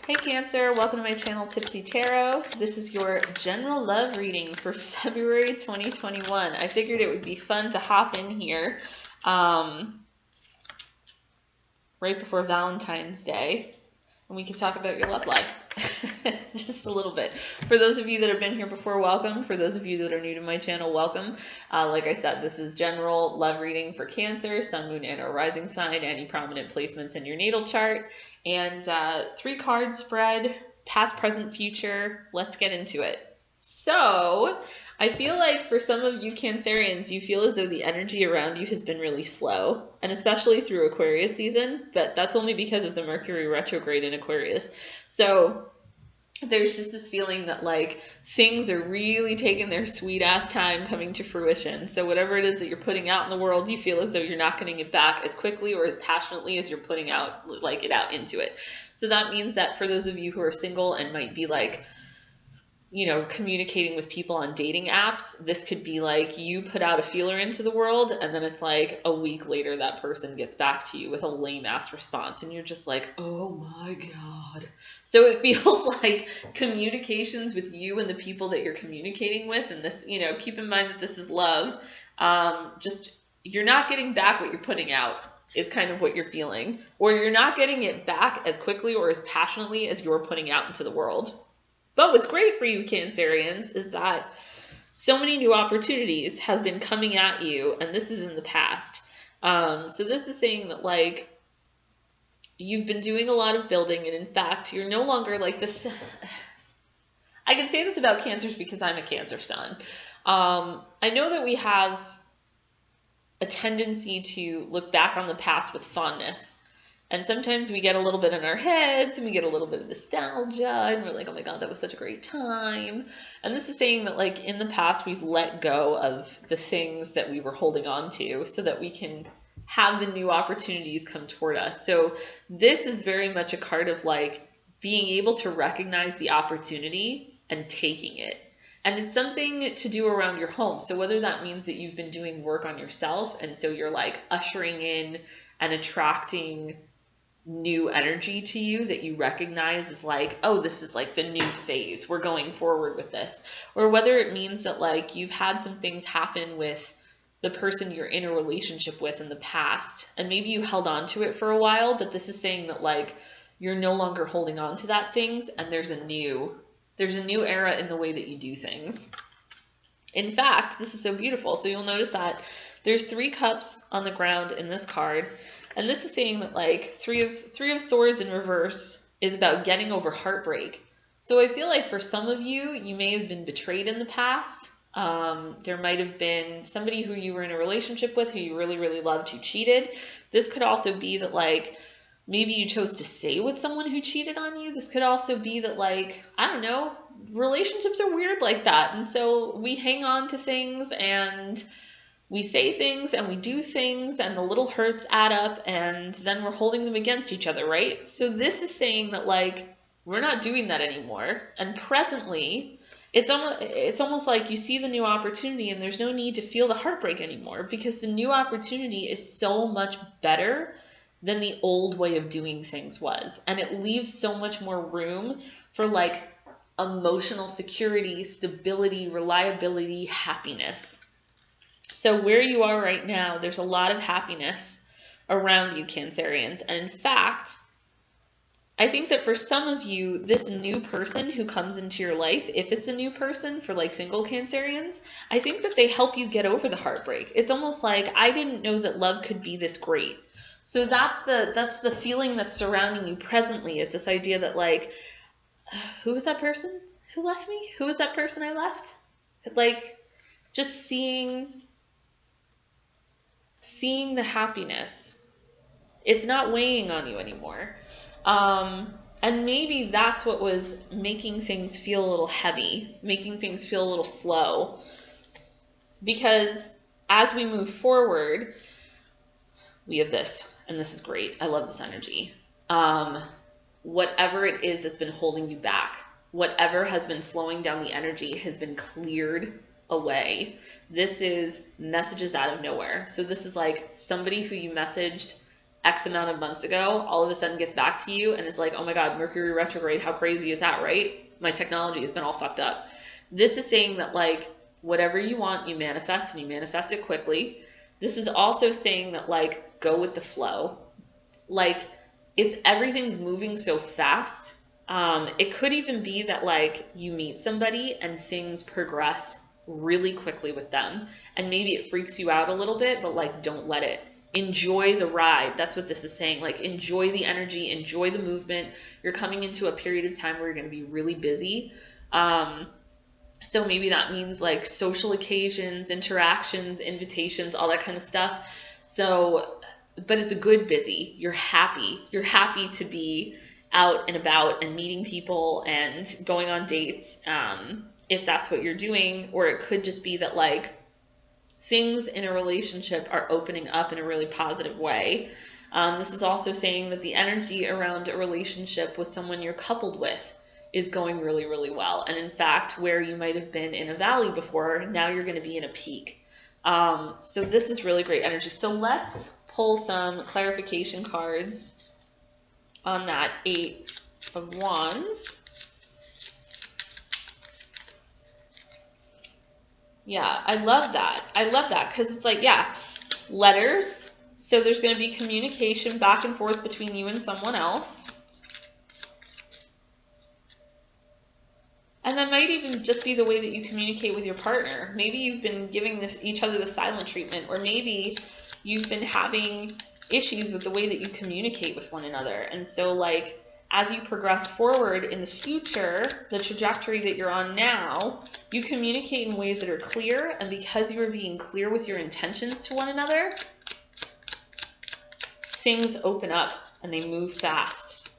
Hey Cancer, welcome to my channel Tipsy Tarot. This is your general love reading for February 2021. I figured it would be fun to hop in here right before Valentine's Day, and we can talk about your love lives just a little bit. For those of you that have been here before, welcome. For those of you that are new to my channel, welcome. Like I said, this is general love reading for Cancer, Sun, Moon, and or Rising sign, any prominent placements in your natal chart, and 3-card spread, past, present, future. Let's get into it. So I feel like for some of you Cancerians, you feel as though the energy around you has been really slow, and especially through Aquarius season, but that's only because of the Mercury retrograde in Aquarius. So there's just this feeling that like things are really taking their sweet ass time coming to fruition. So whatever it is that you're putting out in the world, you feel as though you're not getting it back as quickly or as passionately as you're putting out it out into it. So that means that for those of you who are single and might be like, you know, communicating with people on dating apps, this could be like you put out a feeler into the world and then it's like a week later that person gets back to you with a lame ass response and you're just like, oh my God. So it feels like communications with you and the people that you're communicating with, and this, you know, keep in mind that this is love, just you're not getting back what you're putting out is kind of what you're feeling, or you're not getting it back as quickly or as passionately as you're putting out into the world. But what's great for you Cancerians is that so many new opportunities have been coming at you, and this is in the past. So this is saying that like you've been doing a lot of building, and in fact, you're no longer like this. I can say this about Cancers because I'm a Cancer sun. I know that we have a tendency to look back on the past with fondness. And sometimes we get a little bit in our heads and we get a little bit of nostalgia and we're like, oh my God, that was such a great time. And this is saying that like in the past, we've let go of the things that we were holding on to so that we can have the new opportunities come toward us. So this is very much a card of like being able to recognize the opportunity and taking it. And it's something to do around your home. So whether that means that you've been doing work on yourself and so you're like ushering in and attracting new energy to you that you recognize as like, oh, this is like the new phase, we're going forward with this, or whether it means that like you've had some things happen with the person you're in a relationship with in the past and maybe you held on to it for a while, but this is saying that like you're no longer holding on to that things and there's a new era in the way that you do things. In fact, this is so beautiful. So you'll notice that there's 3 cups on the ground in this card. And this is saying that like three of swords in reverse is about getting over heartbreak. So I feel like for some of you, you may have been betrayed in the past. There might have been somebody who you were in a relationship with who you really, really loved who cheated. This could also be that like maybe you chose to stay with someone who cheated on you. This could also be that like, I don't know, relationships are weird like that. And so we hang on to things and we say things and we do things and the little hurts add up and then we're holding them against each other, right? So this is saying that like, we're not doing that anymore. And presently, it's almost like you see the new opportunity and there's no need to feel the heartbreak anymore because the new opportunity is so much better than the old way of doing things was. And it leaves so much more room for like emotional security, stability, reliability, happiness. So where you are right now, there's a lot of happiness around you, Cancerians. And in fact, I think that for some of you, this new person who comes into your life, if it's a new person for like single Cancerians, I think that they help you get over the heartbreak. It's almost like, I didn't know that love could be this great. So that's the feeling that's surrounding you presently, is this idea that like, who was that person who left me? Who was that person I left? Like just seeing the happiness. It's not weighing on you anymore. And maybe that's what was making things feel a little heavy, making things feel a little slow. Because as we move forward, we have this, and this is great. I love this energy. Whatever it is that's been holding you back, whatever has been slowing down the energy has been cleared away. This is messages out of nowhere. So this is like somebody who you messaged X amount of months ago all of a sudden gets back to you and is like, oh my God, Mercury retrograde, how crazy is that, right? My technology has been all fucked up. This is saying that like whatever you want, you manifest, and you manifest it quickly. This is also saying that like go with the flow. Like everything's moving so fast. It could even be that like you meet somebody and things progress really quickly with them, and maybe it freaks you out a little bit, but like don't let it. Enjoy the ride. That's what this is saying. Like enjoy the energy, enjoy the movement. You're coming into a period of time where you're going to be really busy. So maybe that means like social occasions, interactions, invitations, all that kind of stuff. So, but it's a good busy. You're happy. You're happy to be out and about and meeting people and going on dates, if that's what you're doing. Or it could just be that like things in a relationship are opening up in a really positive way. This is also saying that the energy around a relationship with someone you're coupled with is going really, really well. And in fact, where you might have been in a valley before, now you're going to be in a peak. So this is really great energy. So let's pull some clarification cards on that 8 of Wands. Yeah, I love that. I love that because it's like, yeah, letters. So there's going to be communication back and forth between you and someone else. And that might even just be the way that you communicate with your partner. Maybe you've been giving each other the silent treatment, or maybe you've been having issues with the way that you communicate with one another. And so like as you progress forward in the future, the trajectory that you're on now, you communicate in ways that are clear, and because you are being clear with your intentions to one another, things open up and they move fast.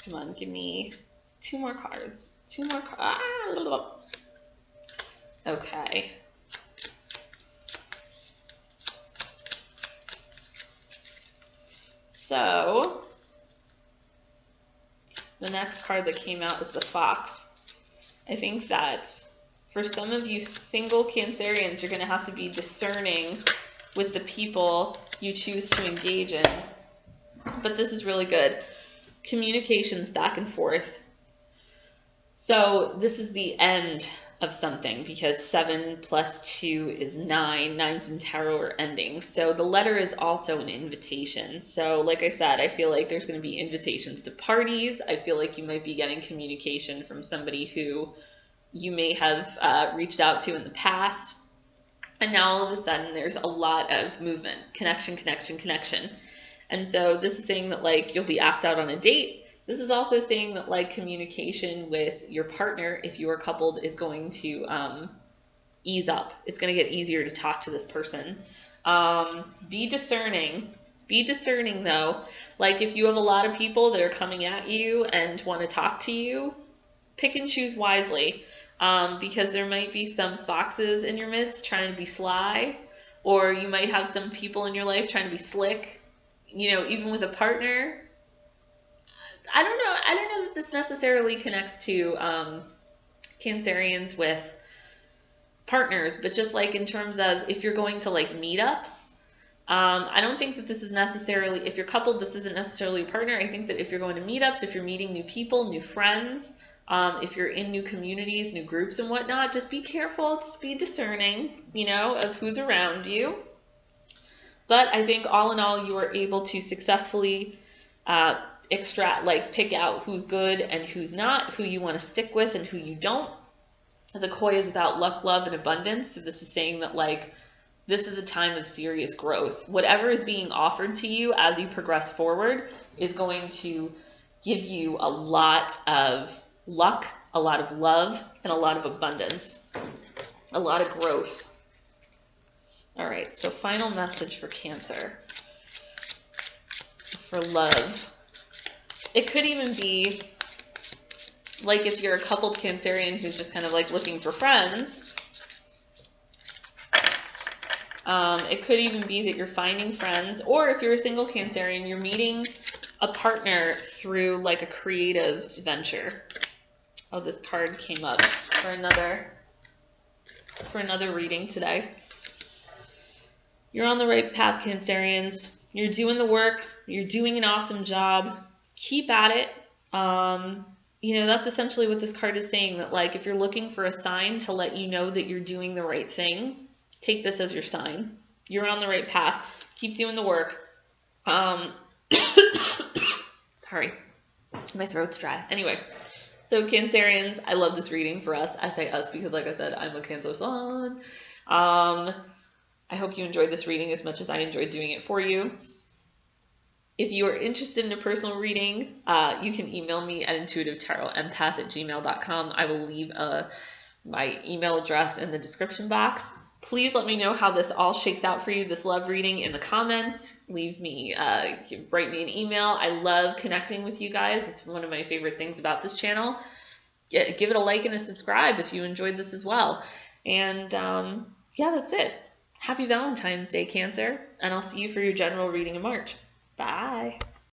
Come on, give me 2 more cards. 2 more cards. Okay. So the next card that came out is the Fox. I think that for some of you single Cancerians, you're going to have to be discerning with the people you choose to engage in. But this is really good. Communications back and forth. So this is the end of something, because 7 plus 2 is 9. 9s in tarot are endings. So the letter is also an invitation. So like I said, I feel like there's going to be invitations to parties. I feel like you might be getting communication from somebody who you may have reached out to in the past. And now all of a sudden there's a lot of movement, connection. And so this is saying that like you'll be asked out on a date. This is also saying that like communication with your partner, if you are coupled, is going to ease up. It's going to get easier to talk to this person. Be discerning. Be discerning though. Like if you have a lot of people that are coming at you and want to talk to you, pick and choose wisely, because there might be some foxes in your midst trying to be sly, or you might have some people in your life trying to be slick. You know, even with a partner. I don't know that this necessarily connects to Cancerians with partners, but just like in terms of if you're going to like meetups, I don't think that this is necessarily, if you're coupled, this isn't necessarily a partner. I think that if you're going to meetups, if you're meeting new people, new friends, if you're in new communities, new groups and whatnot, just be careful, just be discerning, you know, of who's around you. But I think all in all, you are able to successfully pick out who's good and who's not, who you want to stick with and who you don't. The Koi is about luck, love, and abundance. So this is saying that like this is a time of serious growth. Whatever is being offered to you as you progress forward is going to give you a lot of luck, a lot of love, and a lot of abundance, a lot of growth. All right, so final message for Cancer. For love. It could even be like if you're a coupled Cancerian who's just kind of like looking for friends. It could even be that you're finding friends, or if you're a single Cancerian, you're meeting a partner through like a creative venture. Oh, this card came up for another reading today. You're on the right path, Cancerians. You're doing the work. You're doing an awesome job. Keep at it. That's essentially what this card is saying, that like if you're looking for a sign to let you know that you're doing the right thing, take this as your sign. You're on the right path. Keep doing the work. Sorry, my throat's dry. Anyway, so Cancerians, I love this reading for us. I say us because, like I said, I'm a Cancer Sun. I hope you enjoyed this reading as much as I enjoyed doing it for you. If you are interested in a personal reading, you can email me at intuitivetarotempath@gmail.com. I will leave my email address in the description box. Please let me know how this all shakes out for you, this love reading, in the comments. Write me an email. I love connecting with you guys. It's one of my favorite things about this channel. Give it a like and a subscribe if you enjoyed this as well. And yeah, that's it. Happy Valentine's Day, Cancer, and I'll see you for your general reading in March. Bye.